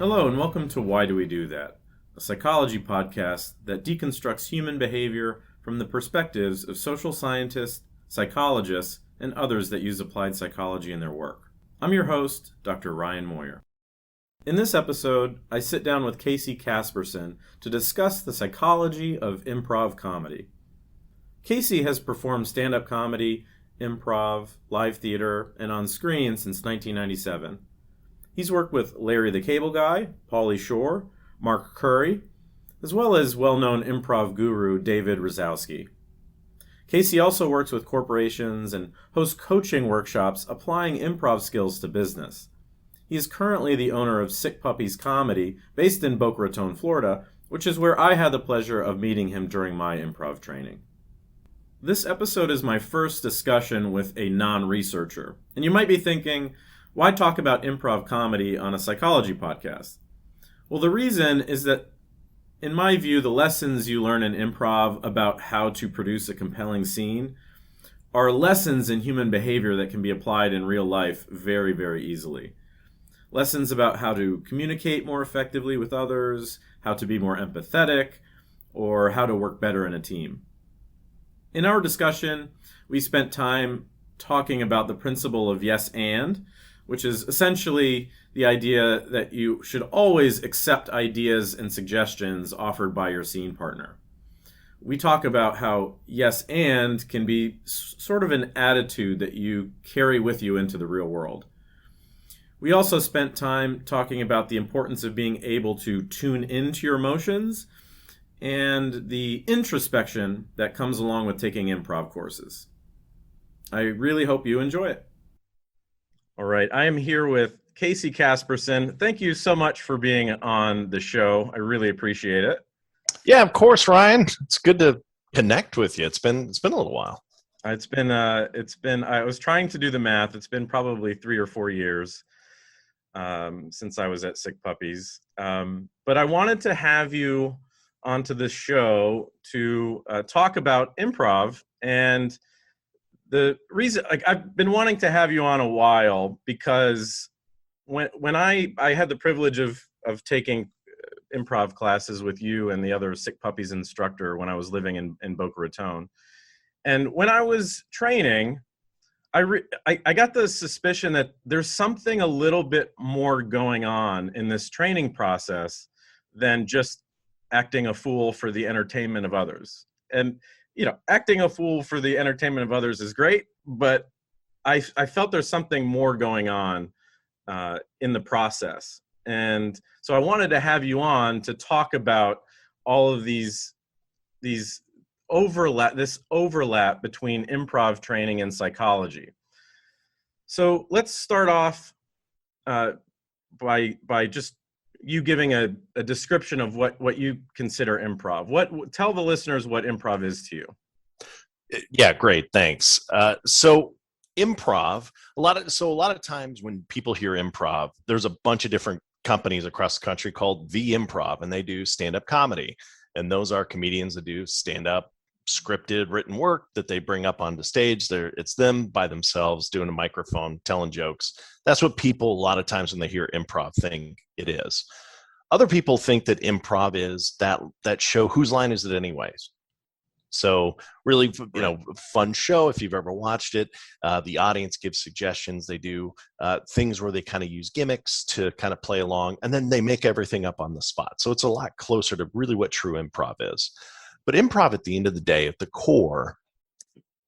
Hello, and welcome to Why Do We Do That? A psychology podcast that deconstructs human behavior from the perspectives of social scientists, psychologists, and others that use applied psychology in their work. I'm your host, Dr. Ryan Moyer. In this episode, I sit down with Casey Casperson to discuss the psychology of improv comedy. Casey has performed stand-up comedy, improv, live theater, and on screen since 1997. He's worked with Larry the Cable Guy, Pauly Shore, Mark Curry, as well as well-known improv guru David Razowsky. Casey also works with corporations and hosts coaching workshops applying improv skills to business. He is currently the owner of Sick Puppies Comedy, based in Boca Raton, Florida, which is where I had the pleasure of meeting him during my improv training. This episode is my first discussion with a non-researcher, and you might be thinking, why talk about improv comedy on a psychology podcast? Well, the reason is that, in my view, the lessons you learn in improv about how to produce a compelling scene are lessons in human behavior that can be applied in real life very, very easily. Lessons about how to communicate more effectively with others, how to be more empathetic, or how to work better in a team. In our discussion, we spent time talking about the principle of yes and, which is essentially the idea that you should always accept ideas and suggestions offered by your scene partner. We talk about how yes and can be sort of an attitude that you carry with you into the real world. We also spent time talking about the importance of being able to tune into your emotions and the introspection that comes along with taking improv courses. I really hope you enjoy it. All right, I am here with Casey Casperson. Thank you so much for being on the show. I really appreciate it. Yeah, of course, Ryan. It's good to connect with you. It's been a little while. I was trying to do the math. It's been probably 3 or 4 years since I was at Sick Puppies. But I wanted to have you onto this show to talk about improv. And the reason, I've been wanting to have you on a while because when I had the privilege of taking improv classes with you and the other Sick Puppies instructor when I was living in Boca Raton. And when I was training, I got the suspicion that there's something a little bit more going on in this training process than just acting a fool for the entertainment of others. And acting a fool for the entertainment of others is great, but I felt there's something more going on in the process. And so I wanted to have you on to talk about all of these overlap between improv training and psychology. So let's start off by just you giving a description of what you consider improv. Tell the listeners what improv is to you. Yeah, great. Thanks. So improv, a lot of times when people hear improv, there's a bunch of different companies across the country called The Improv, and they do stand-up comedy. And those are comedians that do stand-up scripted written work that they bring up onto stage. It's them by themselves doing a microphone, telling jokes. That's what people, a lot of times when they hear improv, think it is. Other people think that improv is that show, Whose Line Is It Anyways? So really, fun show. If you've ever watched it, the audience gives suggestions. They do things where they kind of use gimmicks to kind of play along, and then they make everything up on the spot. So it's a lot closer to really what true improv is. But improv, at the end of the day, at the core,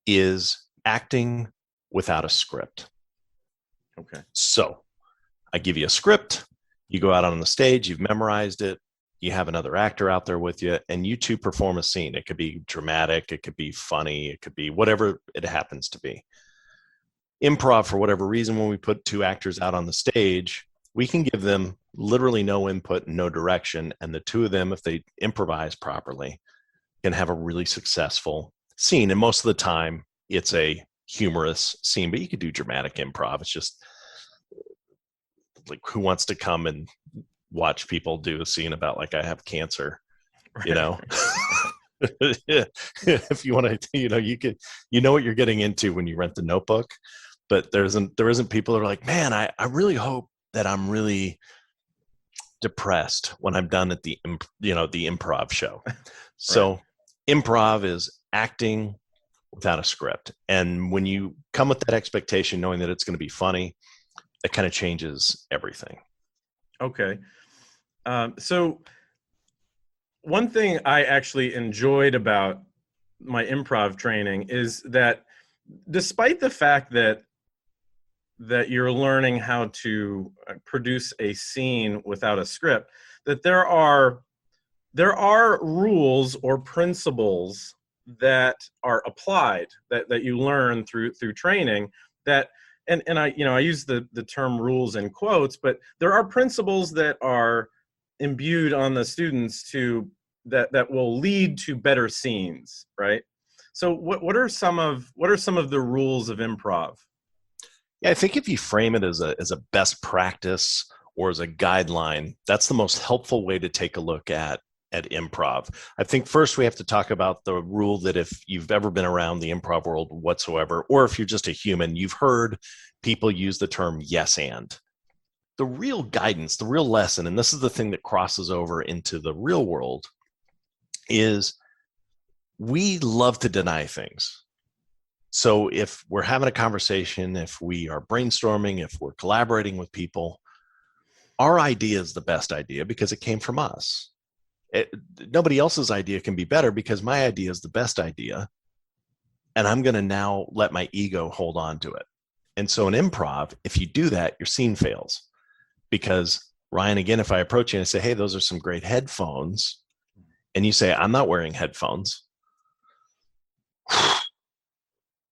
is acting without a script. Okay. So I give you a script. You go out on the stage. You've memorized it. You have another actor out there with you, and you two perform a scene. It could be dramatic. It could be funny. It could be whatever it happens to be. Improv, for whatever reason, when we put two actors out on the stage, we can give them literally no input and no direction. And the two of them, if they improvise properly, can have a really successful scene. And most of the time, it's a humorous scene, but you could do dramatic improv. It's just like, who wants to come and watch people do a scene about, like, I have cancer, If you want to, you know what you're getting into when you rent the Notebook, but there isn't people that are like, man, I really hope that I'm really depressed when I'm done at the improv show. So improv is acting without a script. And when you come with that expectation, knowing that it's going to be funny, it kind of changes everything. Okay. So one thing I actually enjoyed about my improv training is that despite the fact that you're learning how to produce a scene without a script, that there are rules or principles that are applied that you learn through training that and I use the term rules in quotes, but there are principles that are imbued on the students that will lead to better scenes, right? So what are some of the rules of improv? Yeah, I think if you frame it as a best practice or as a guideline, that's the most helpful way to take a look at improv. I think first we have to talk about the rule that if you've ever been around the improv world whatsoever, or if you're just a human, you've heard people use the term yes and. The real guidance, the real lesson, and this is the thing that crosses over into the real world, is we love to deny things. So if we're having a conversation, if we are brainstorming, if we're collaborating with people, our idea is the best idea because it came from us. Nobody else's idea can be better because my idea is the best idea. And I'm going to now let my ego hold on to it. And so in improv, if you do that, your scene fails. Because Ryan, again, if I approach you and I say, hey, those are some great headphones, and you say, I'm not wearing headphones,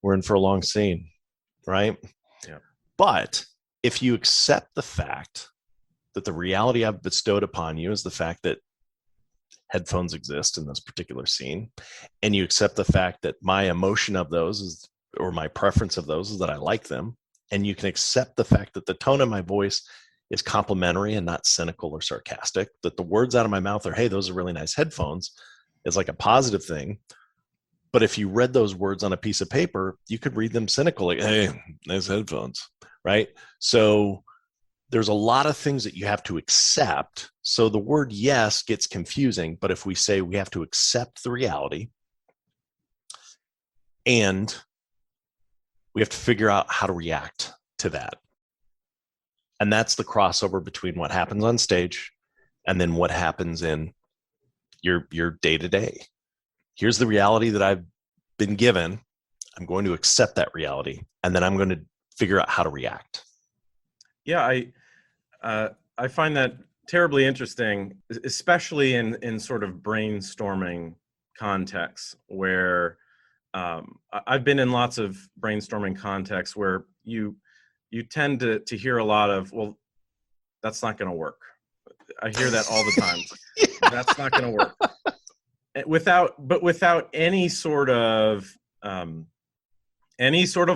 we're in for a long scene, right? Yeah. But if you accept the fact that the reality I've bestowed upon you is the fact that headphones exist in this particular scene, and you accept the fact that my emotion of those is, or my preference of those is that I like them, and you can accept the fact that the tone of my voice is complimentary and not cynical or sarcastic, that the words out of my mouth are, hey, those are really nice headphones, is like a positive thing. But if you read those words on a piece of paper, you could read them cynically, hey, nice headphones, right? So there's a lot of things that you have to accept. So the word yes gets confusing, but if we say we have to accept the reality and we have to figure out how to react to that. And that's the crossover between what happens on stage and then what happens in your day-to-day. Here's the reality that I've been given. I'm going to accept that reality, and then I'm going to figure out how to react. Yeah, I find that terribly interesting, especially in sort of brainstorming contexts where I've been in lots of brainstorming contexts where you tend to hear a lot of, well, that's not going to work. I hear that all the time. Yeah. That's not going to work. Without any sort of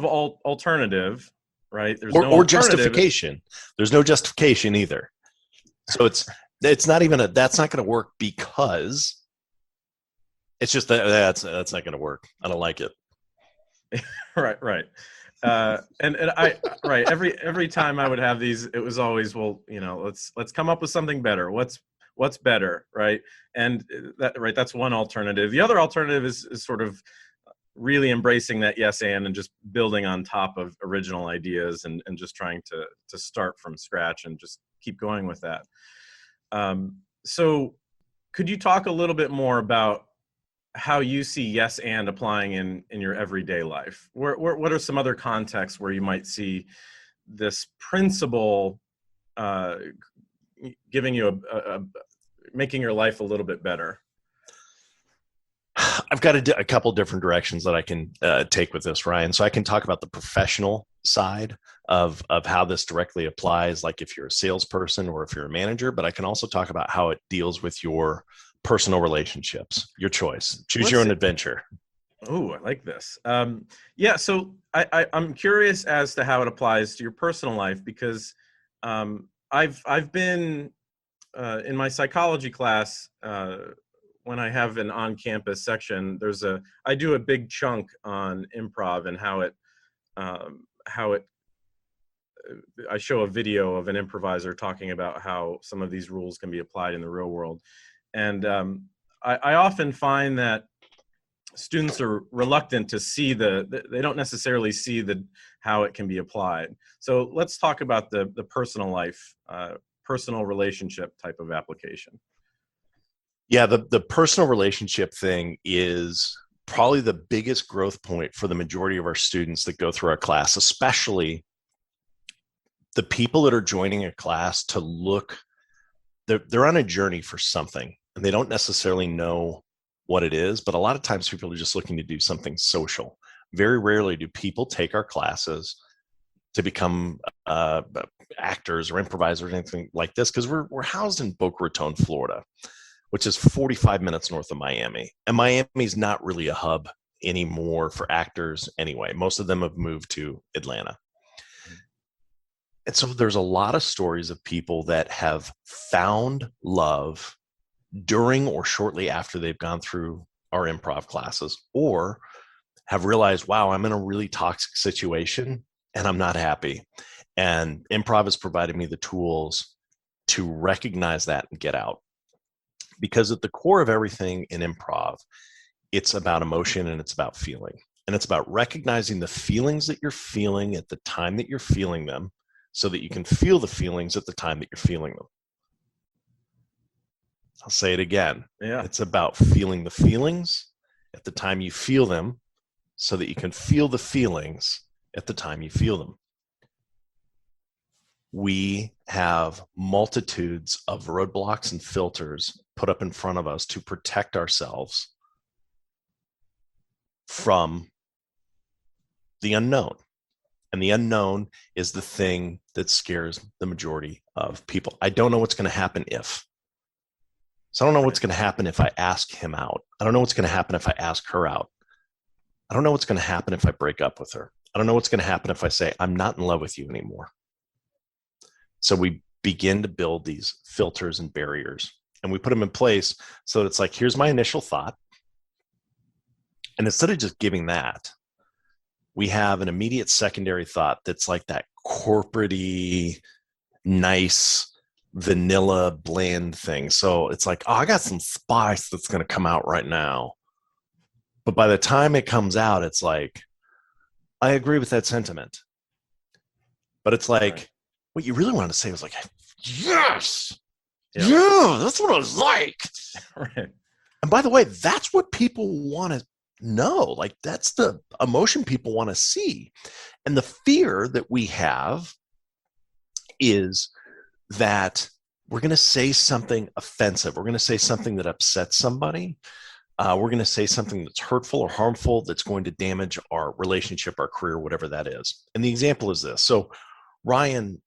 alternative, right? There's no or justification. There's no justification either. So it's not even that's not going to work because it's just that's not going to work. I don't like it. Right. And I every time I would have these, it was always, well, let's come up with something better. What's better, right? And that's one alternative. The other alternative is sort of really embracing that yes and just building on top of original ideas and just trying to start from scratch and just keep going with that. So could you talk a little bit more about how you see yes and applying in your everyday life? What are some other contexts where you might see this principle giving you making your life a little bit better? I've got a couple different directions that I can take with this, Ryan. So I can talk about the professional side of how this directly applies, like if you're a salesperson or if you're a manager, but I can also talk about how it deals with your personal relationships. Your choice. Choose your own adventure. Oh, I like this. Yeah, so I'm curious as to how it applies to your personal life, because I've been in my psychology class, when I have an on-campus section, I do a big chunk on improv and how it I show a video of an improviser talking about how some of these rules can be applied in the real world. And I often find that students are reluctant to see they don't necessarily see how it can be applied. So let's talk about the personal life, personal relationship type of application. Yeah, the personal relationship thing is probably the biggest growth point for the majority of our students that go through our class, especially the people that are joining a class to look, they're on a journey for something and they don't necessarily know what it is, but a lot of times people are just looking to do something social. Very rarely do people take our classes to become actors or improvisers or anything like this, because we're housed in Boca Raton, Florida, which is 45 minutes north of Miami. And Miami's not really a hub anymore for actors anyway. Most of them have moved to Atlanta. And so there's a lot of stories of people that have found love during or shortly after they've gone through our improv classes, or have realized, wow, I'm in a really toxic situation and I'm not happy. And improv has provided me the tools to recognize that and get out. Because at the core of everything in improv, it's about emotion and it's about feeling. And it's about recognizing the feelings that you're feeling at the time that you're feeling them, so that you can feel the feelings at the time that you're feeling them. I'll say it again. Yeah. It's about feeling the feelings at the time you feel them, so that you can feel the feelings at the time you feel them. We have multitudes of roadblocks and filters put up in front of us to protect ourselves from the unknown. And the unknown is the thing that scares the majority of people. I don't know what's going to happen if. So I don't know what's going to happen if I ask him out. I don't know what's going to happen if I ask her out. I don't know what's going to happen if I break up with her. I don't know what's going to happen if I say, I'm not in love with you anymore. So we begin to build these filters and barriers, and we put them in place so that it's like, here's my initial thought. And instead of just giving that, we have an immediate secondary thought that's like that corporate-y, nice, vanilla, bland thing. So it's like, oh, I got some spice that's going to come out right now. But by the time it comes out, it's like, I agree with that sentiment. But it's like, right, what you really wanted to say was like, yes, yeah, that's what I was like. Right. And by the way, that's what people want to know. Like, that's the emotion people want to see. And the fear that we have is that we're going to say something offensive. We're going to say something that upsets somebody. We're going to say something that's hurtful or harmful that's going to damage our relationship, our career, whatever that is. And the example is this. So, Ryan,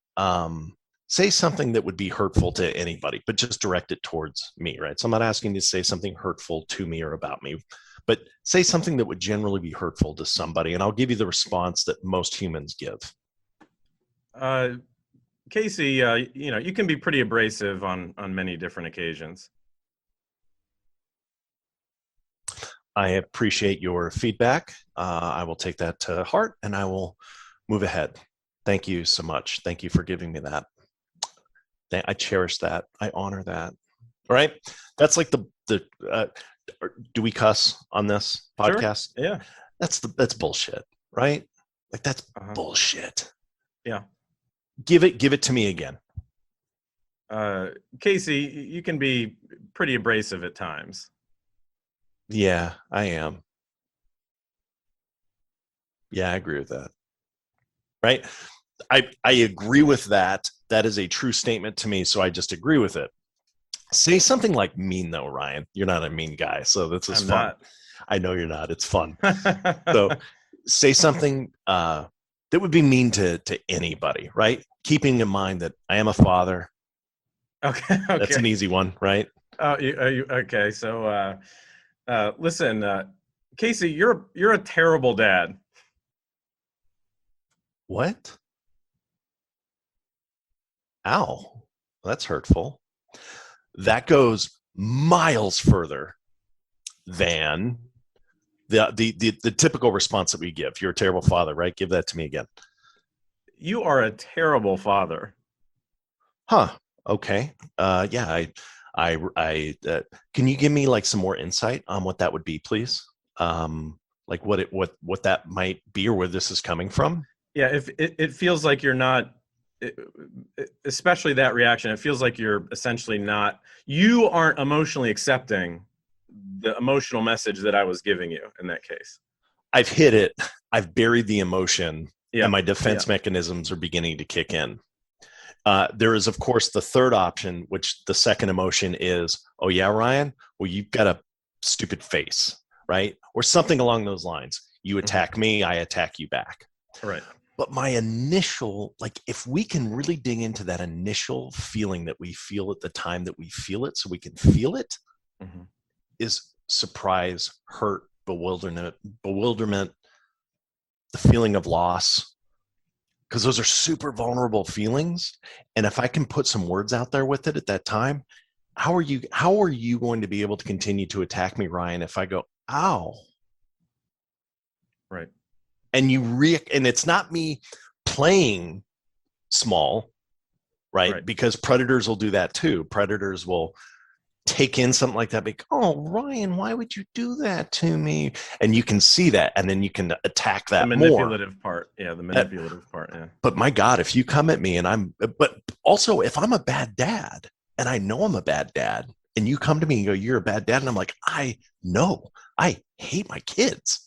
say something that would be hurtful to anybody, but just direct it towards me, right? So I'm not asking you to say something hurtful to me or about me, but say something that would generally be hurtful to somebody, and I'll give you the response that most humans give. Casey, you can be pretty abrasive on many different occasions. I appreciate your feedback. I will take that to heart, and I will move ahead. Thank you so much. Thank you for giving me that. I cherish that. I honor that. All right. That's like do we cuss on this podcast? Sure. Yeah. That's bullshit, right? Like, that's bullshit. Yeah. Give it to me again. Casey, you can be pretty abrasive at times. Yeah, I am. Yeah, I agree with that. Right? I agree with that. That is a true statement to me, so I just agree with it. Say something like mean, though, Ryan. You're not a mean guy, so this is fun. Not. I know you're not. It's fun. So say something that would be mean to anybody, right? Keeping in mind that I am a father. Okay. That's an easy one, right? Okay. So listen, Casey, you're a terrible dad. What? Ow, that's hurtful. That goes miles further than the typical response that we give. You're a terrible father, right? Give that to me again. You are a terrible father. Huh. Okay. Yeah. Can you give me like some more insight on what that would be, please? Like what that might be or where this is coming from? Yeah, if it feels like you're not, especially that reaction, it feels like you're essentially not, you aren't emotionally accepting the emotional message that I was giving you in that case. I've hit it. I've buried the emotion, and Yeah, my yeah, defense mechanisms are beginning to kick in. There is, of course, the third option, which the second emotion is, oh, yeah, Ryan, well, you've got a stupid face, right? Or something along those lines. You attack me, I attack you back. right. But my initial, like, if we can really dig into that initial feeling that we feel at the time that we feel it, so we can feel it, Mhm. is surprise, hurt, bewilderment, the feeling of loss, because those are super vulnerable feelings. And if I can put some words out there with it at that time, how are you going to be able to continue to attack me, Ryan, if I go, ow? Right. And and it's not me playing small, right? Right. Because predators will do that too. Predators will take in something like that, like, oh, Ryan, why would you do that to me? And you can see that, and then you can attack The that more. manipulative part. Yeah, the manipulative part. Yeah. But my God, if you come at me but also if I'm a bad dad and I know I'm a bad dad and you come to me and go, you're a bad dad. And I'm like, I know, I hate my kids.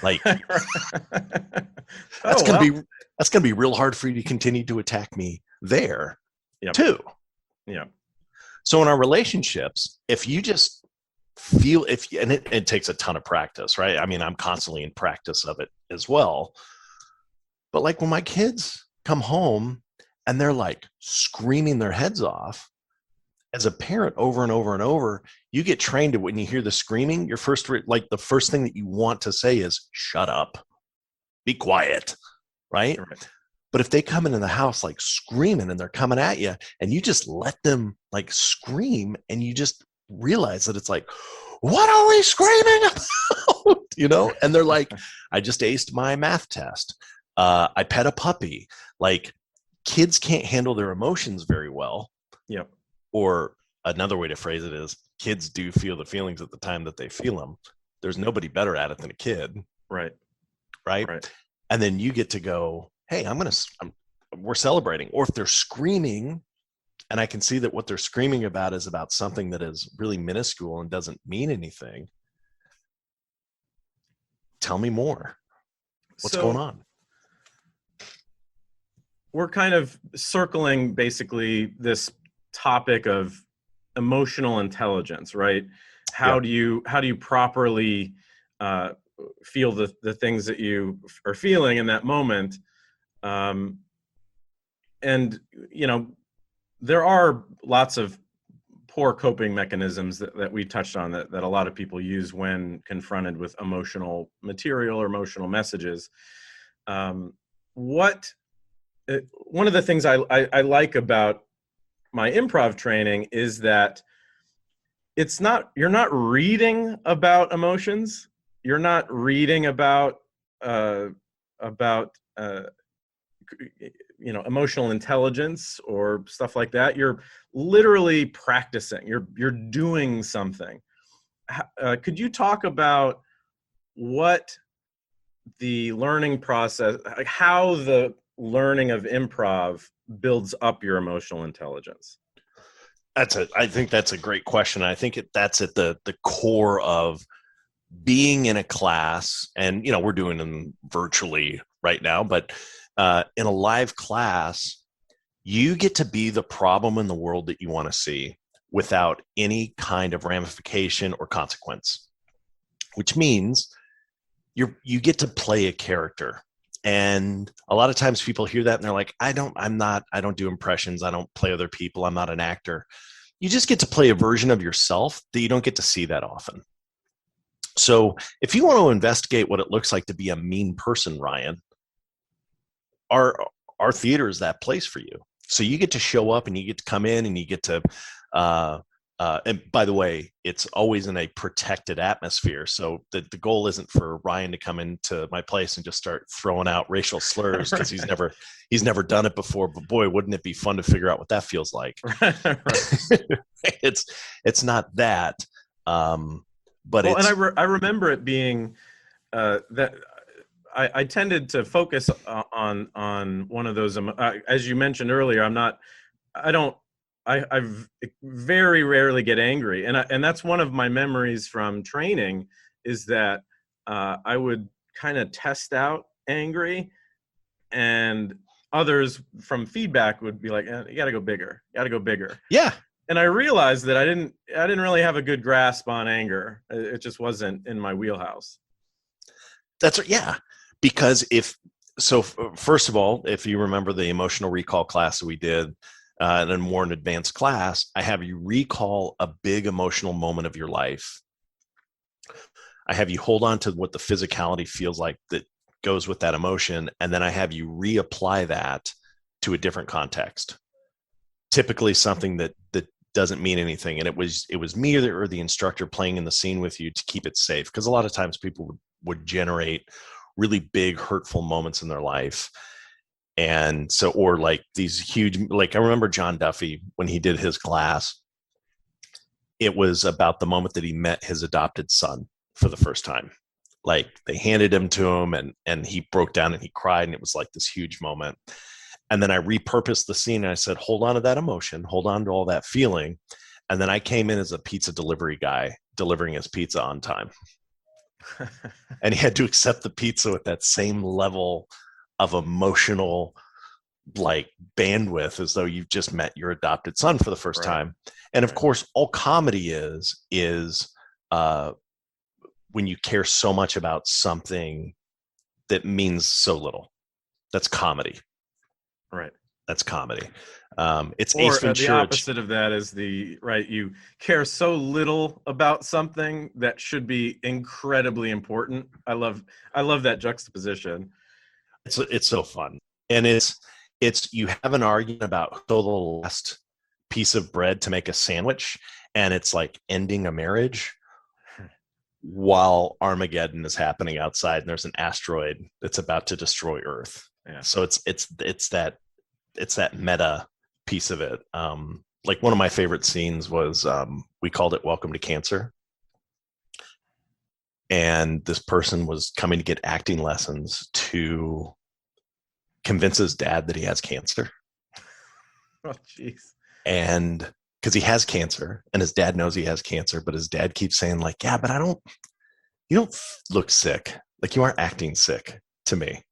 Like that's Oh, going well. to be, that's going to be real hard for you to continue to attack me there Yep. too. Yeah. So in our relationships, if you just feel, and it takes a ton of practice, right? I mean, I'm constantly in practice of it as well. But like when my kids come home and they're like screaming their heads off, as a parent over and over and over, you get trained to, when you hear the screaming, your first, like the first thing that you want to say is, shut up, be quiet, right? Right. But if they come into the house like screaming and they're coming at you and you just let them like scream and you just realize that it's like, what are we screaming about? And they're like, I just aced my math test. I pet a puppy. Like, kids can't handle their emotions very well. Yep. Or another way to phrase it is, kids do feel the feelings at the time that they feel them. There's nobody better at it than a kid. Right. Right. Right. And then you get to go, hey, we're celebrating. Or if they're screaming and I can see that what they're screaming about is about something that is really minuscule and doesn't mean anything, tell me more. What's going So on? we're kind of circling basically this topic of emotional intelligence, right? Yeah. How do you properly uh, feel the things that you are feeling in that moment? Um, and there are lots of poor coping mechanisms that we touched on that a lot of people use when confronted with emotional material or emotional messages. What One of the things I like about my improv training is that you're not reading about emotions. You're not reading uh, about emotional intelligence or stuff like that. You're literally practicing. You're doing something. Could you talk about what the learning process, like how the learning of improv builds up your emotional intelligence? I think that's a great question. I think that's at the core of being in a class, and we're doing them virtually right now, but in a live class, you get to be the problem in the world that you want to see without any kind of ramification or consequence, which means you get to play a character. And a lot of times people hear that and they're like, I don't do impressions. I don't play other people. I'm not an actor. You just get to play a version of yourself that you don't get to see that often. So if you want to investigate what it looks like to be a mean person, Ryan, our theater is that place for you. So you get to show up and you get to come in and you get to And by the way, it's always in a protected atmosphere. So the goal isn't for Ryan to come into my place and just start throwing out racial slurs, because he's never done it before. But boy, wouldn't it be fun to figure out what that feels like? Right. It's not that, but Well, and it's I remember it being that I tended to focus on one of those, as you mentioned earlier. I don't, I very rarely get angry, and that's one of my memories from training, is that I would kind of test out angry, and others from feedback would be like, you got to go bigger, yeah. and I realized that I didn't really have a good grasp on anger. It just wasn't in my wheelhouse. Yeah, because first of all, if you remember the emotional recall class that we did, and then more an advanced class, I have you recall a big emotional moment of your life. I have you hold on to what the physicality feels like that goes with that emotion, and then I have you reapply that to a different context, typically something that doesn't mean anything. And it was me or the instructor playing in the scene with you to keep it safe, because a lot of times people would generate really big hurtful moments in their life. And so, or like these huge, like I remember John Duffy, when he did his class, it was about the moment that he met his adopted son for the first time. Like they handed him to him, and he broke down and he cried, and it was like this huge moment. And then I repurposed the scene and I said, hold on to that emotion, hold on to all that feeling. And then I came in as a pizza delivery guy delivering his pizza on time. And he had to accept the pizza with that same level of emotional like bandwidth, as though you've just met your adopted son for the first Right. time. And of course, all comedy is when you care so much about something that means so little. That's comedy. Right. That's comedy. It's Or Ace the Ventura. opposite of that is you care so little about something that should be incredibly important. I love that juxtaposition. It's so fun, and it's you have an argument about the last piece of bread to make a sandwich, and it's like ending a marriage while Armageddon is happening outside, and there's an asteroid that's about to destroy Earth. Yeah. So it's that meta piece of it. Like one of my favorite scenes was we called it Welcome to Cancer. And this person was coming to get acting lessons to convince his dad that he has cancer. Oh, jeez. And because he has cancer and his dad knows he has cancer, but his dad keeps saying like, yeah, but you don't look sick. Like you aren't acting sick to me.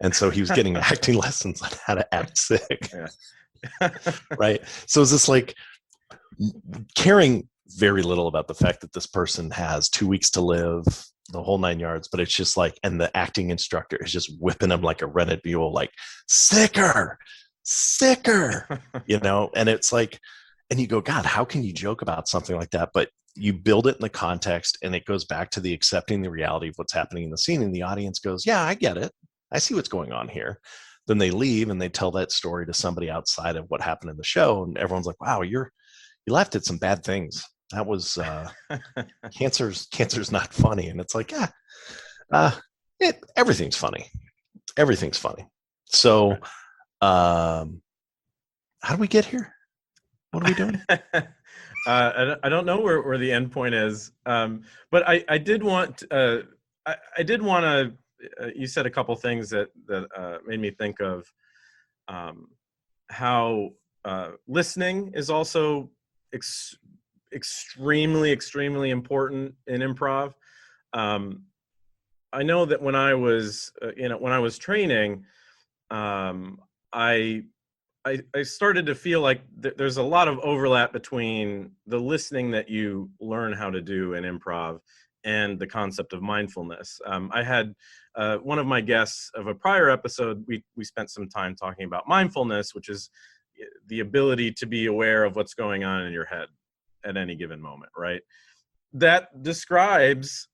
And so he was getting acting lessons on how to act sick. Yeah. Right. So it's just like caring very little about the fact that this person has 2 weeks to live, the whole 9 yards, but it's just like, and the acting instructor is just whipping him like a rented mule, like sicker, and it's like, and you go, God, how can you joke about something like that? But you build it in the context, and it goes back to the accepting the reality of what's happening in the scene. And the audience goes, yeah, I get it. I see what's going on here. Then they leave and they tell that story to somebody outside of what happened in the show. And everyone's like, wow, you laughed at some bad things. That was cancer's not funny. And it's like, everything's funny. Everything's funny. So how do we get here? What are we doing? I don't know where the end point is, but I did want to. You said a couple things that made me think of how listening is also extremely important in improv. I know that when I was training, I started to feel like there's a lot of overlap between the listening that you learn how to do in improv and the concept of mindfulness. I had one of my guests of a prior episode, we spent some time talking about mindfulness, which is the ability to be aware of what's going on in your head at any given moment, right? That describes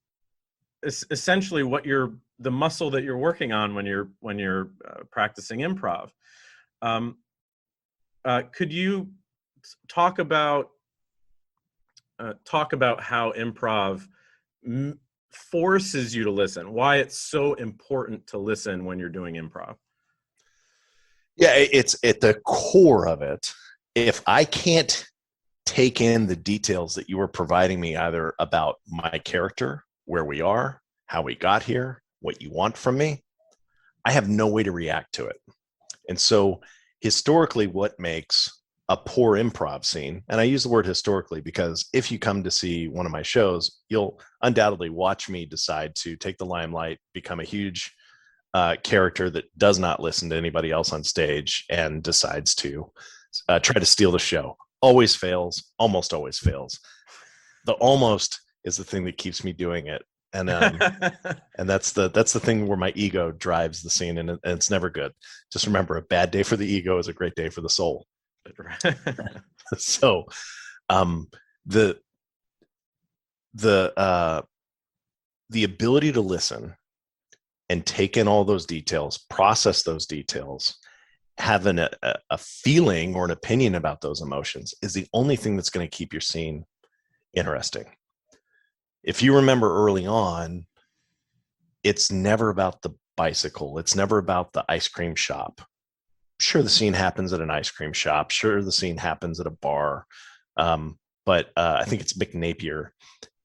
essentially the muscle that you're working on when you're practicing improv. Could you talk about talk about how improv forces you to listen, why it's so important to listen when you're doing improv. Yeah, it's at the core of it. If I can't take in the details that you are providing me, either about my character, where we are, how we got here, what you want from me, I have no way to react to it. And so historically, what makes a poor improv scene, and I use the word historically because if you come to see one of my shows, you'll undoubtedly watch me decide to take the limelight, become a huge character that does not listen to anybody else on stage and decides to try to steal the show. Always fails, almost always fails. The almost is the thing that keeps me doing it. And and that's the thing where my ego drives the scene, and it's never good. Just remember, a bad day for the ego is a great day for the soul. So the ability to listen and take in all those details, process those details, have a feeling or an opinion about those emotions is the only thing that's going to keep your scene interesting. If you remember early on, it's never about the bicycle. It's never about the ice cream shop. Sure, the scene happens at an ice cream shop. Sure, the scene happens at a bar. But I think it's Mick Napier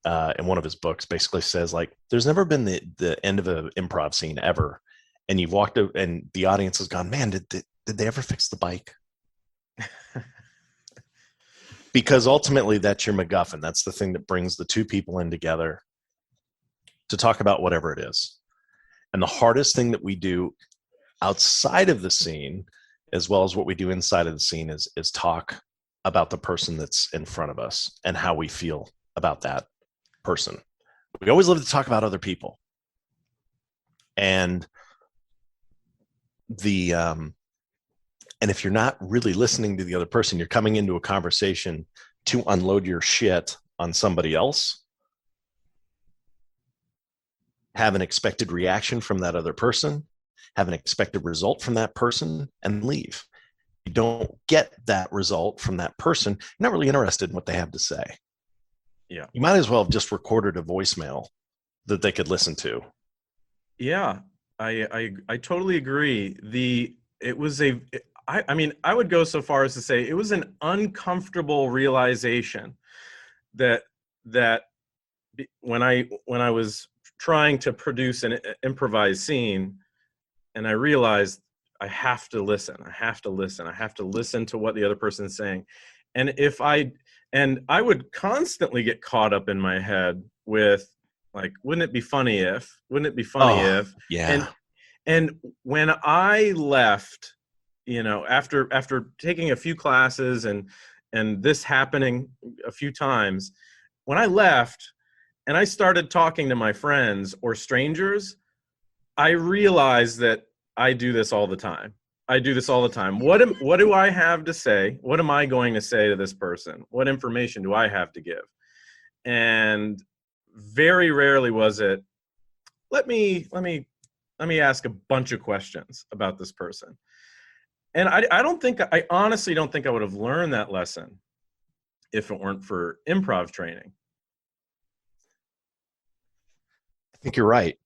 in one of his books basically says, like, there's never been the end of an improv scene ever. And you've walked up and the audience has gone, man, did they ever fix the bike? Because ultimately that's your MacGuffin. That's the thing that brings the two people in together to talk about whatever it is. And the hardest thing that we do outside of the scene, as well as what we do inside of the scene, is talk about the person that's in front of us and how we feel about that person. We always love to talk about other people. And and if you're not really listening to the other person, you're coming into a conversation to unload your shit on somebody else, have an expected reaction from that other person, have an expected result from that person, and leave. You don't get that result from that person, you're not really interested in what they have to say. Yeah. You might as well have just recorded a voicemail that they could listen to. Yeah, I totally agree. I mean, I would go so far as to say it was an uncomfortable realization that when I was trying to produce an improvised scene, and I realized I have to listen. I have to listen to what the other person is saying. And I would constantly get caught up in my head with, like, wouldn't it be funny if? Yeah. And when I left, after taking a few classes and this happening a few times, when I left and I started talking to my friends or strangers, I realized that I do this all the time. What do I have to say? What am I going to say to this person? What information do I have to give? And very rarely was it, let me ask a bunch of questions about this person. And I honestly don't think I would have learned that lesson if it weren't for improv training. I think you're right.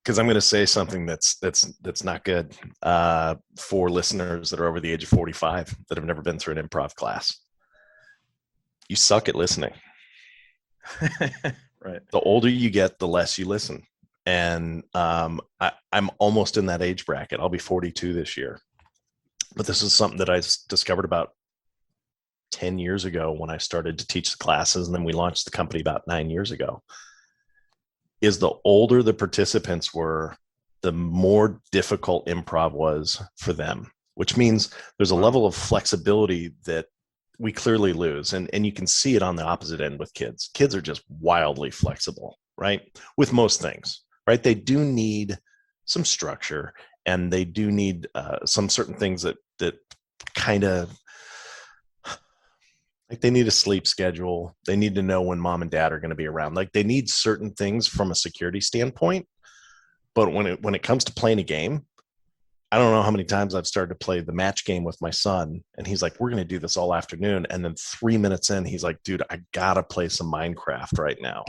Because I'm going to say something that's not good for listeners that are over the age of 45 that have never been through an improv class. You suck at listening. Right. The older you get, the less you listen. And I'm almost in that age bracket. I'll be 42 this year. But this is something that I discovered about 10 years ago when I started to teach the classes. And then we launched the company about 9 years ago. Is the older the participants were, the more difficult improv was for them, which means there's a level of flexibility that we clearly lose. And you can see it on the opposite end with kids. Kids are just wildly flexible, right? With most things, right? They do need some structure, and they do need some certain things that kind of, like, they need a sleep schedule. They need to know when mom and dad are going to be around. Like, they need certain things from a security standpoint. But when it comes to playing a game, I don't know how many times I've started to play the match game with my son, and he's like, we're going to do this all afternoon. And then 3 minutes in, he's like, dude, I got to play some Minecraft right now.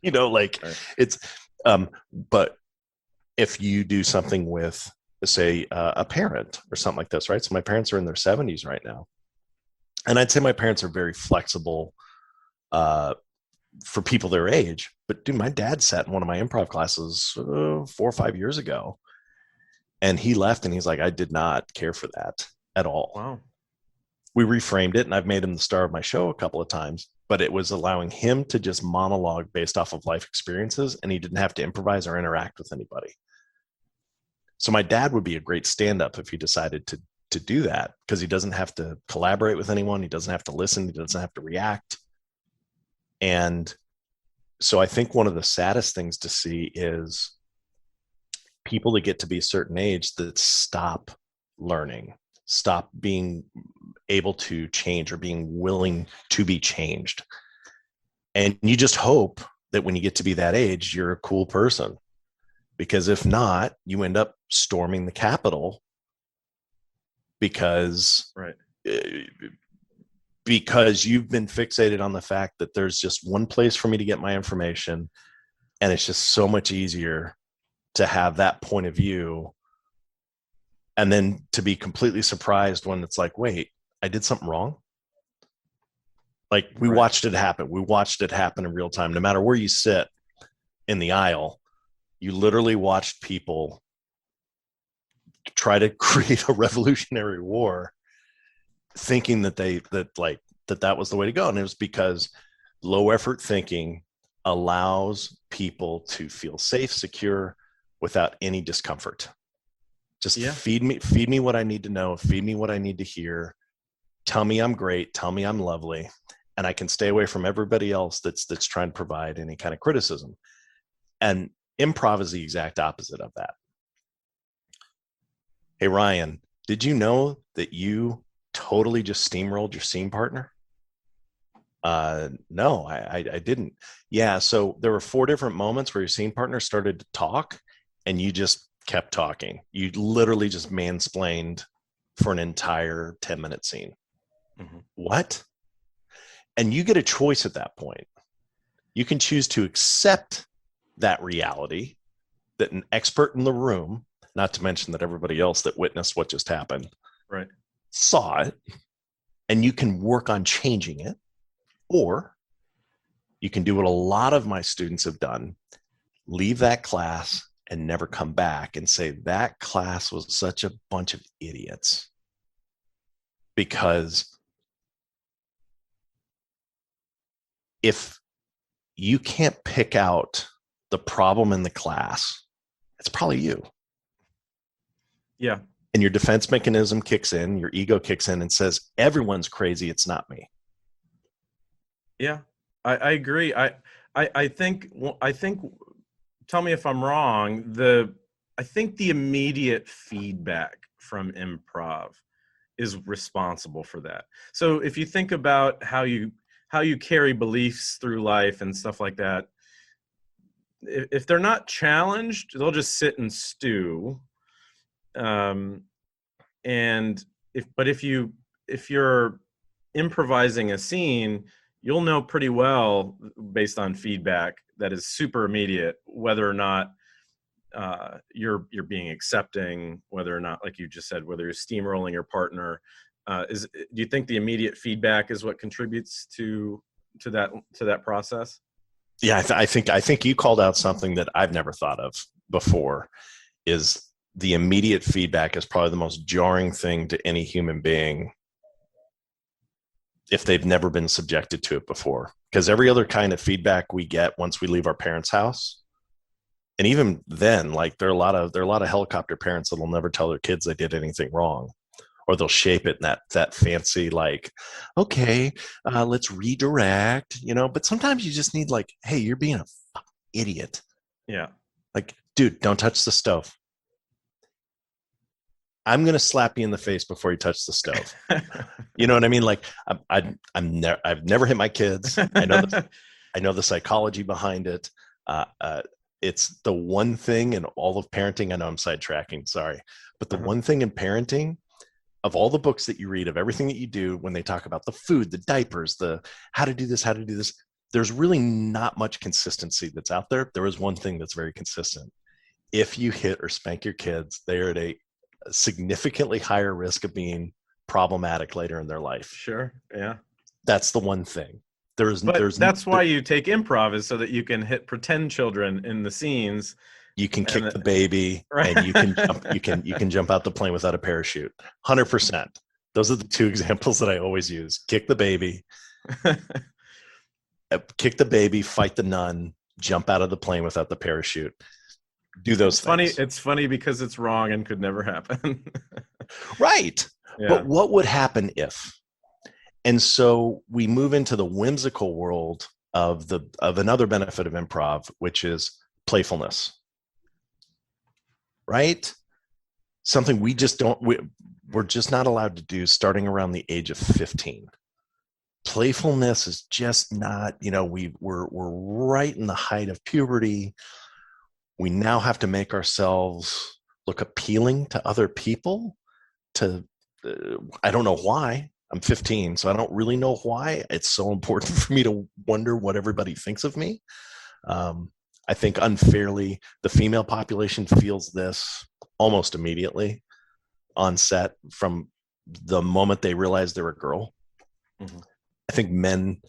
Like it's, but if you do something with, say, a parent or something like this, right? So my parents are in their 70s right now. And I'd say my parents are very flexible for people their age. But dude, my dad sat in one of my improv classes 4 or 5 years ago, and he left and he's like, I did not care for that at all. Wow. We reframed it, and I've made him the star of my show a couple of times, but it was allowing him to just monologue based off of life experiences, and he didn't have to improvise or interact with anybody. So my dad would be a great stand-up if he decided to do that, because he doesn't have to collaborate with anyone. He doesn't have to listen. He doesn't have to react. And so I think one of the saddest things to see is people that get to be a certain age that stop learning, stop being able to change or being willing to be changed. And you just hope that when you get to be that age, you're a cool person. Because if not, you end up storming the Capitol because you've been fixated on the fact that there's just one place for me to get my information, and it's just so much easier to have that point of view, and then to be completely surprised when it's like, wait, I did something wrong. Like we watched it happen. We watched it happen in real time. No matter where you sit in the aisle, you literally watched people try to create a revolutionary war, thinking that that was the way to go. And it was because low effort thinking allows people to feel safe, secure, without any discomfort. Just feed me what I need to know, feed me what I need to hear, tell me I'm great, tell me I'm lovely, and I can stay away from everybody else that's trying to provide any kind of criticism. And improv is the exact opposite of that. Hey, Ryan, did you know that you totally just steamrolled your scene partner? No, I didn't. Yeah, so there were 4 different moments where your scene partner started to talk, and you just kept talking. You literally just mansplained for an entire 10-minute scene. Mm-hmm. What? And you get a choice at that point. You can choose to accept that reality, that an expert in the room, not to mention that everybody else that witnessed what just happened, saw it, and you can work on changing it. Or you can do what a lot of my students have done, leave that class and never come back and say that class was such a bunch of idiots. Because if you can't pick out the problem in the class, it's probably you. Yeah. And your defense mechanism kicks in, your ego kicks in and says, everyone's crazy, it's not me. Yeah, I agree. I think, tell me if I'm wrong, I think the immediate feedback from improv is responsible for that. So if you think about how you carry beliefs through life and stuff like that, if they're not challenged, they'll just sit and stew. And if you're improvising a scene, you'll know pretty well based on feedback that is super immediate whether or not you're being accepting, whether or not, like you just said, whether you're steamrolling your partner. Do you think the immediate feedback is what contributes to that process? Yeah, I think you called out something that I've never thought of before. Is the immediate feedback is probably the most jarring thing to any human being if they've never been subjected to it before. Because every other kind of feedback we get once we leave our parents' house, and even then, like there are a lot of helicopter parents that'll never tell their kids they did anything wrong, or they'll shape it in that fancy, like, okay, let's redirect, but sometimes you just need, like, hey, you're being a fucking idiot. Yeah. Like, dude, don't touch the stove. I'm going to slap you in the face before you touch the stove. You know what I mean? Like I've never hit my kids. I know the psychology behind it. It's the one thing in all of parenting. I know I'm sidetracking, sorry, but the one thing in parenting, of all the books that you read, of everything that you do, when they talk about the food, the diapers, the how to do this, there's really not much consistency that's out there. There is one thing that's very consistent. If you hit or spank your kids, they are at a significantly higher risk of being problematic later in their life. Sure. Yeah. That's the one thing. That's why you take improv, is so that you can hit pretend children in the scenes. You can kick the baby, right? And you can jump out the plane without a parachute. 100%. Those are the two examples that I always use. Kick the baby, fight the nun, jump out of the plane without the parachute. Do those things. It's funny because it's wrong and could never happen. Right. Yeah. But what would happen if? And so we move into the whimsical world of another benefit of improv, which is playfulness. Right? Something we're just not allowed to do starting around the age of 15. Playfulness is just not, we're right in the height of puberty. We now have to make ourselves look appealing to other people. I don't know why. I'm 15, so I don't really know why it's so important for me to wonder what everybody thinks of me. I think unfairly, the female population feels this almost immediately on set from the moment they realize they're a girl. Mm-hmm. I think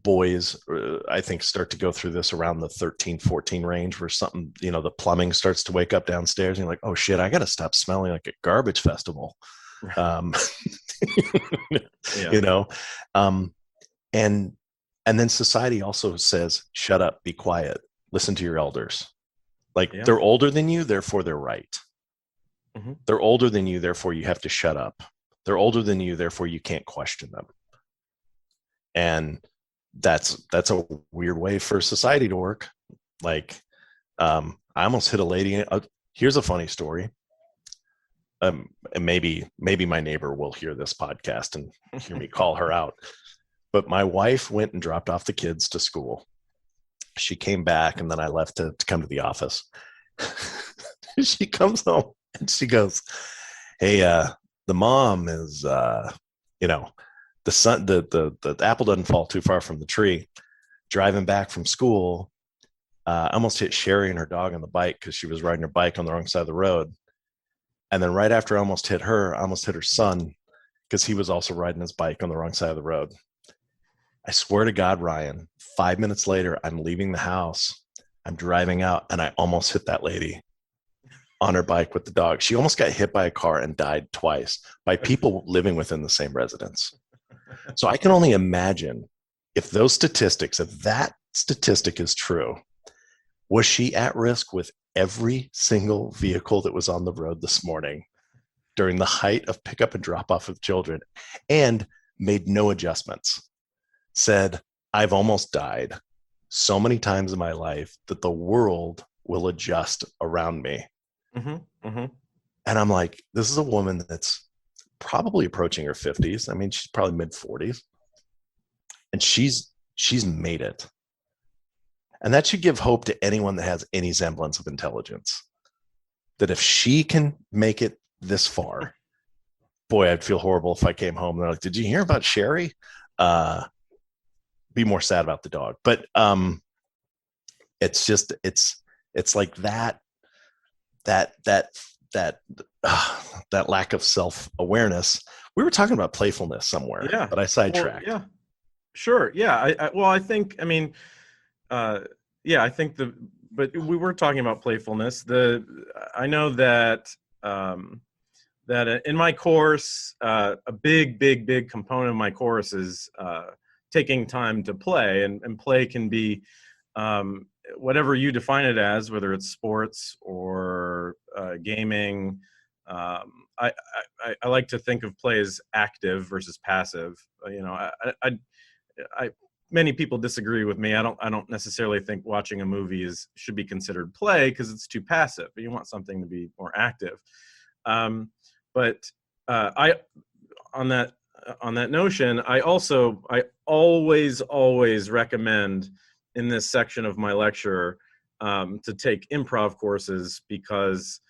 boys, I think start to go through this around the 13, 14 range, where something, the plumbing starts to wake up downstairs and you're like, oh shit, I got to stop smelling like a garbage festival. Yeah. And then society also says, shut up, be quiet, listen to your elders. They're older than you, therefore they're right. Mm-hmm. They're older than you, therefore you have to shut up. They're older than you, therefore you can't question them. And that's a weird way for society to work. I almost hit a lady. Here's a funny story. And maybe my neighbor will hear this podcast and hear me call her out. But my wife went and dropped off the kids to school. She came back, and then I left to come to the office. She comes home and she goes, hey, the mom is, the sun, the apple doesn't fall too far from the tree. Driving back from school, I almost hit Sherry and her dog on the bike because she was riding her bike on the wrong side of the road. And then right after I almost hit her son because he was also riding his bike on the wrong side of the road. I swear to God, Ryan, 5 minutes later, I'm leaving the house. I'm driving out and I almost hit that lady on her bike with the dog. She almost got hit by a car and died twice by people living within the same residence. So I can only imagine if that statistic is true, was she at risk with every single vehicle that was on the road this morning during the height of pickup and drop off of children, and made no adjustments, said, I've almost died so many times in my life that the world will adjust around me. Mm-hmm, mm-hmm. And I'm like, this is a woman that's probably approaching her 50s. I mean, she's probably mid 40s, and she's made it. And that should give hope to anyone that has any semblance of intelligence, that if she can make it this far, boy, I'd feel horrible if I came home and they're like, did you hear about Sherry? Be more sad about the dog. But it's like that lack of self-awareness. We were talking about playfulness somewhere, but I sidetracked. Well, yeah, sure. Yeah. I think but we were talking about playfulness. I know that that in my course, a big component of my course is taking time to play, and play can be whatever you define it as, whether it's sports or gaming. I like to think of play as active versus passive. Many people disagree with me. I don't necessarily think watching a movie should be considered play because it's too passive. You want something to be more active. But on that notion, I always recommend in this section of my lecture to take improv courses because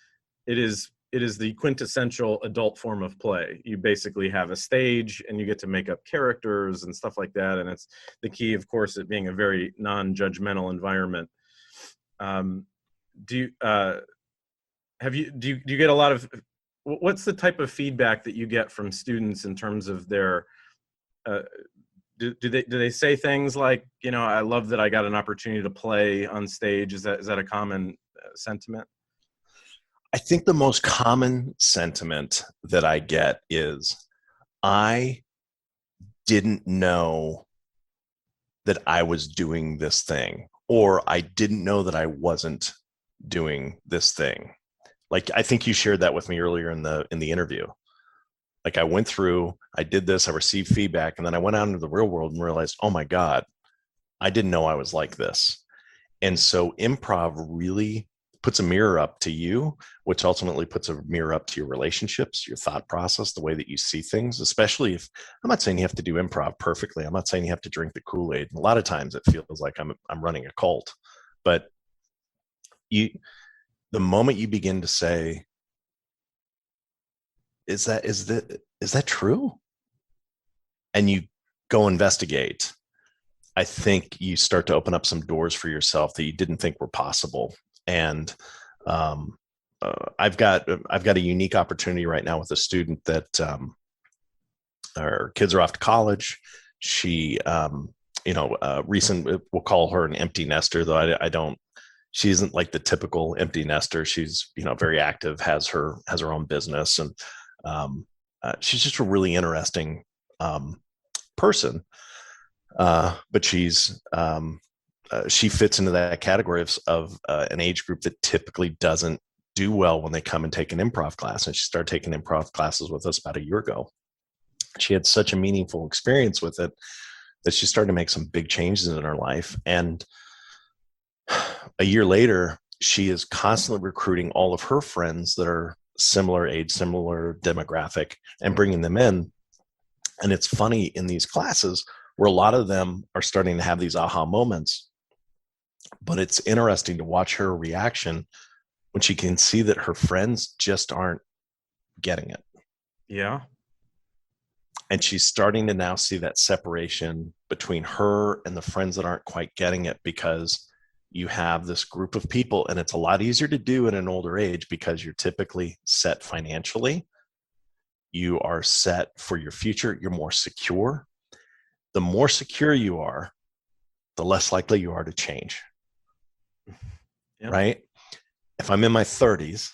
it is the quintessential adult form of play. You basically have a stage and you get to make up characters and stuff like that. And it's the key, of course, it being a very non-judgmental environment. Do you get a lot of, what's the type of feedback that you get from students in terms of their, do they say things like, I love that I got an opportunity to play on stage? Is that a common sentiment? I think the most common sentiment that I get is, I didn't know that I was doing this thing, or I didn't know that I wasn't doing this thing. Like, I think you shared that with me earlier in the interview. Like, I went through, I did this, I received feedback, and then I went out into the real world and realized, oh my God, I didn't know I was like this. And so improv really puts a mirror up to you, which ultimately puts a mirror up to your relationships, your thought process, the way that you see things, especially if, I'm not saying you have to do improv perfectly. I'm not saying you have to drink the Kool-Aid. A lot of times it feels like I'm running a cult, but the moment you begin to say, is that true? And you go investigate, I think you start to open up some doors for yourself that you didn't think were possible. And I've got a unique opportunity right now with a student that our kids are off to college. She, we'll call her an empty nester, though she isn't like the typical empty nester. She's, very active, has her own business, and she's just a really interesting person. But she fits into that category of an age group that typically doesn't do well when they come and take an improv class. And she started taking improv classes with us about a year ago. She had such a meaningful experience with it that she started to make some big changes in her life. And a year later, she is constantly recruiting all of her friends that are similar age, similar demographic, and bringing them in. And it's funny, in these classes where a lot of them are starting to have these aha moments, but it's interesting to watch her reaction when she can see that her friends just aren't getting it. Yeah. And she's starting to now see that separation between her and the friends that aren't quite getting it, because you have this group of people, and it's a lot easier to do at an older age because you're typically set financially. You are set for your future. You're more secure. The more secure you are, the less likely you are to change. Yep. Right? If I'm in my 30s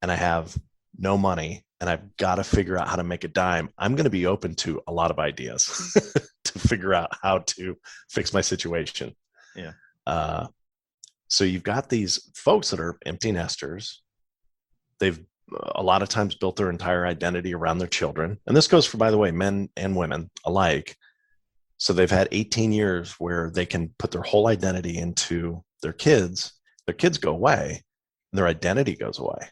and I have no money and I've got to figure out how to make a dime, I'm going to be open to a lot of ideas to figure out how to fix my situation. Yeah. So you've got these folks that are empty nesters. They've a lot of times built their entire identity around their children. And this goes for, by the way, men and women alike. So they've had 18 years where they can put their whole identity into their kids. Their kids go away and their identity goes away.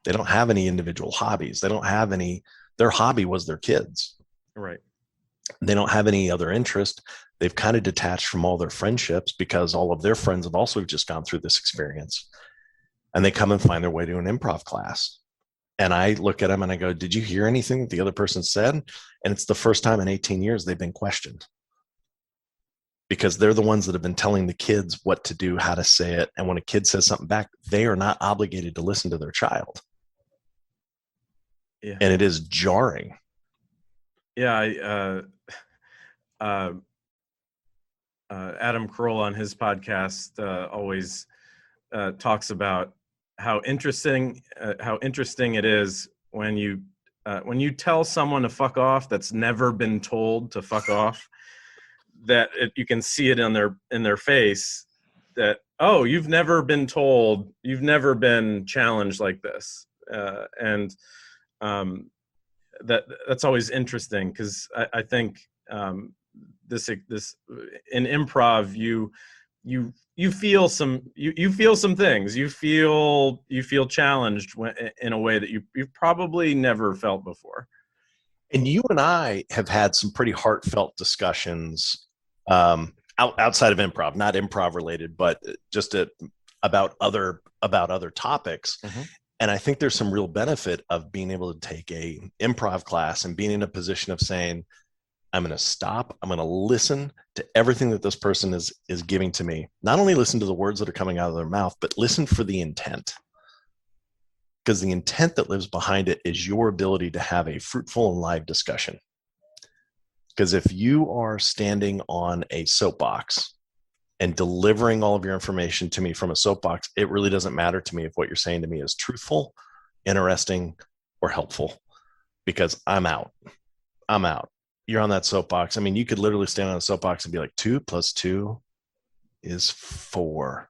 They don't have any individual hobbies. They don't have any, their hobby was their kids. Right. They don't have any other interest. They've kind of detached from all their friendships because all of their friends have also just gone through this experience. And they come and find their way to an improv class. And I look at them and I go, did you hear anything that the other person said? And it's the first time in 18 years they've been questioned, because they're the ones that have been telling the kids what to do, how to say it. And when a kid says something back, they are not obligated to listen to their child. Yeah. And it is jarring. Yeah. Adam Carolla on his podcast always talks about how interesting it is when you tell someone to fuck off that's never been told to fuck off, that you can see it in their face that, oh, you've never been told, you've never been challenged like this, and that's always interesting, because I think this in improv you feel some things. You feel challenged in a way that you've probably never felt before. And you and I have had some pretty heartfelt discussions outside of improv, not improv related, but just about other topics. Mm-hmm. And I think there's some real benefit of being able to take a improv class and being in a position of saying, I'm going to stop. I'm going to listen to everything that this person is giving to me. Not only listen to the words that are coming out of their mouth, but listen for the intent. Because the intent that lives behind it is your ability to have a fruitful and live discussion. Because if you are standing on a soapbox and delivering all of your information to me from a soapbox, it really doesn't matter to me if what you're saying to me is truthful, interesting, or helpful, because I'm out. You're on that soapbox. I mean, you could literally stand on a soapbox and be like, 2 + 2 is 4,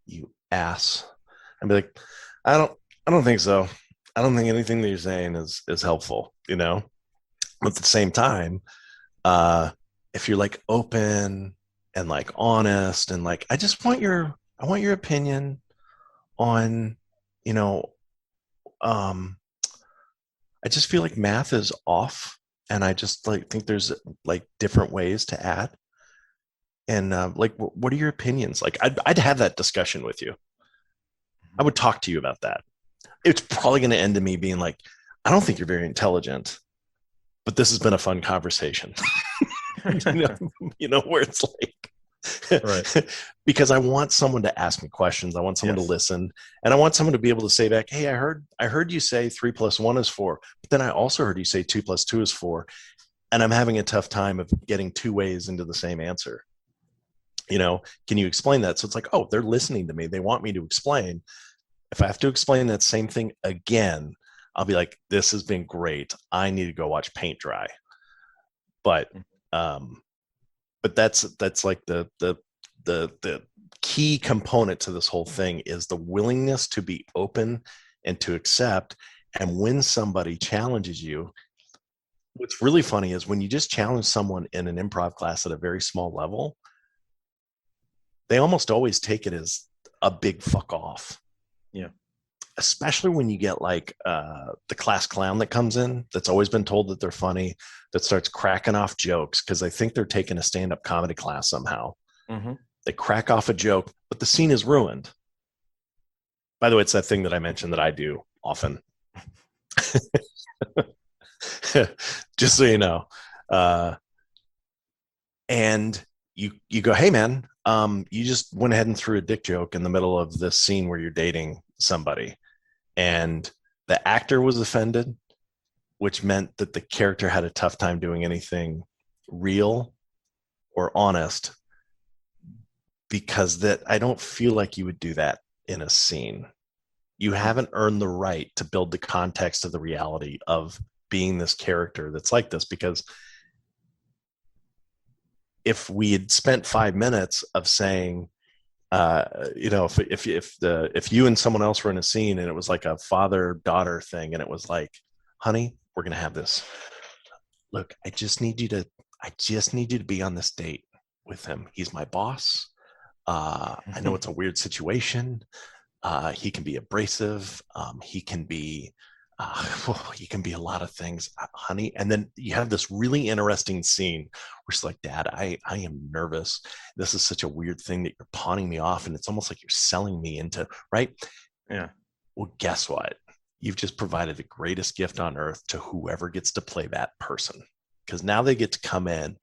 you ass. I'd be like, I don't think so. I don't think anything that you're saying is helpful, But at the same time, if you're like open and like honest and like, I want your opinion on, I just feel like math is off, and I just like think there's like different ways to add. And like, what are your opinions? Like, I'd have that discussion with you. I would talk to you about that. It's probably going to end in me being like, I don't think you're very intelligent, but this has been a fun conversation. Where it's like, Right. because I want someone to ask me questions. I want someone to listen, and I want someone to be able to say back, hey, I heard you say 3 + 1 is 4, but then I also heard you say 2 + 2 is 4. And I'm having a tough time of getting 2 ways into the same answer. Can you explain that? So it's like, oh, they're listening to me. They want me to explain. If I have to explain that same thing again, I'll be like, this has been great. I need to go watch paint dry. But that's like the key component to this whole thing is the willingness to be open and to accept. And when somebody challenges you, what's really funny is when you just challenge someone in an improv class at a very small level, they almost always take it as a big fuck off. Yeah. Especially when you get like the class clown that comes in, that's always been told that they're funny, that starts cracking off jokes because they think they're taking a stand-up comedy class somehow. Mm-hmm. They crack off a joke, but the scene is ruined. By the way, it's that thing that I mentioned that I do often. Just so you know. And you go, hey man, you just went ahead and threw a dick joke in the middle of this scene where you're dating somebody, and the actor was offended, which meant that the character had a tough time doing anything real or honest, because that I don't feel like you would do that in a scene. You haven't earned the right to build the context of the reality of being this character that's like this, because if we had spent 5 minutes of saying, if you and someone else were in a scene and it was like a father-daughter thing, and it was like, honey, we're going to have this. Look, I just need you to be on this date with him. He's my boss. I know it's a weird situation. He can be abrasive. He can be a lot of things, honey. And then you have this really interesting scene where she's like, Dad, I am nervous. This is such a weird thing that you're pawning me off. And it's almost like you're selling me into, right? Yeah. Well, guess what? You've just provided the greatest gift on earth to whoever gets to play that person. Because now they get to come in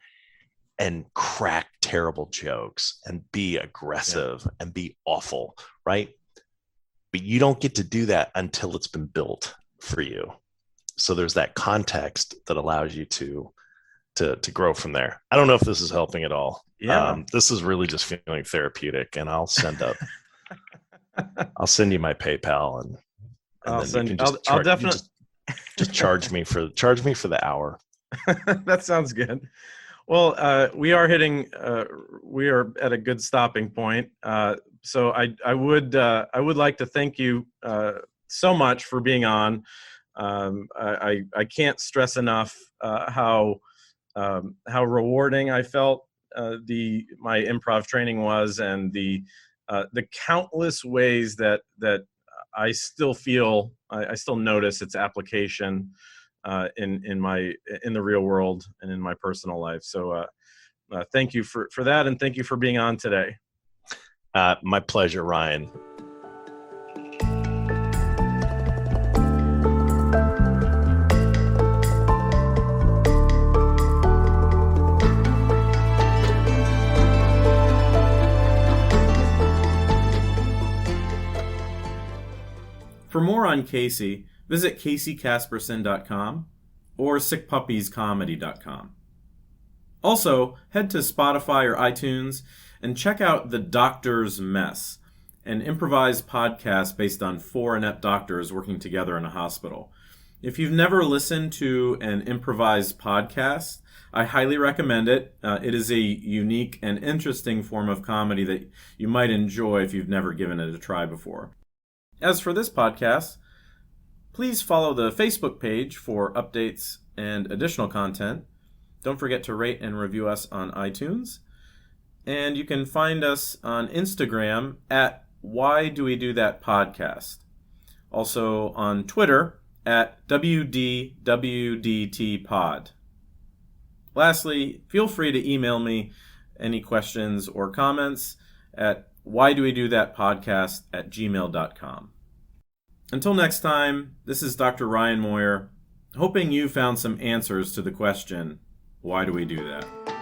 and crack terrible jokes and be aggressive and be awful, right? But you don't get to do that until it's been built for you. So there's that context that allows you to grow from there. I don't know if this is helping at all. Yeah. This is really just feeling therapeutic, and I'll send you my PayPal, and then you can just I'll definitely just charge me for the hour. That sounds good. Well, we are at a good stopping point. So I would like to thank you so much for being on. I can't stress enough how rewarding I felt my improv training was, and the countless ways that I still feel I still notice its application in the real world and in my personal life. So thank you for that, and thank you for being on today. My pleasure, Ryan. For more on Casey, visit CaseyCasperson.com or SickPuppiesComedy.com. Also, head to Spotify or iTunes and check out The Doctor's Mess, an improvised podcast based on 4 inept doctors working together in a hospital. If you've never listened to an improvised podcast, I highly recommend it. It is a unique and interesting form of comedy that you might enjoy if you've never given it a try before. As for this podcast, please follow the Facebook page for updates and additional content. Don't forget to rate and review us on iTunes. And you can find us on Instagram at Why Do We Do That Podcast. Also on Twitter at WDWDTPod. Lastly, feel free to email me any questions or comments at whydowethatpodcast@gmail.com. Until next time, this is Dr. Ryan Moyer, hoping you found some answers to the question, why do we do that?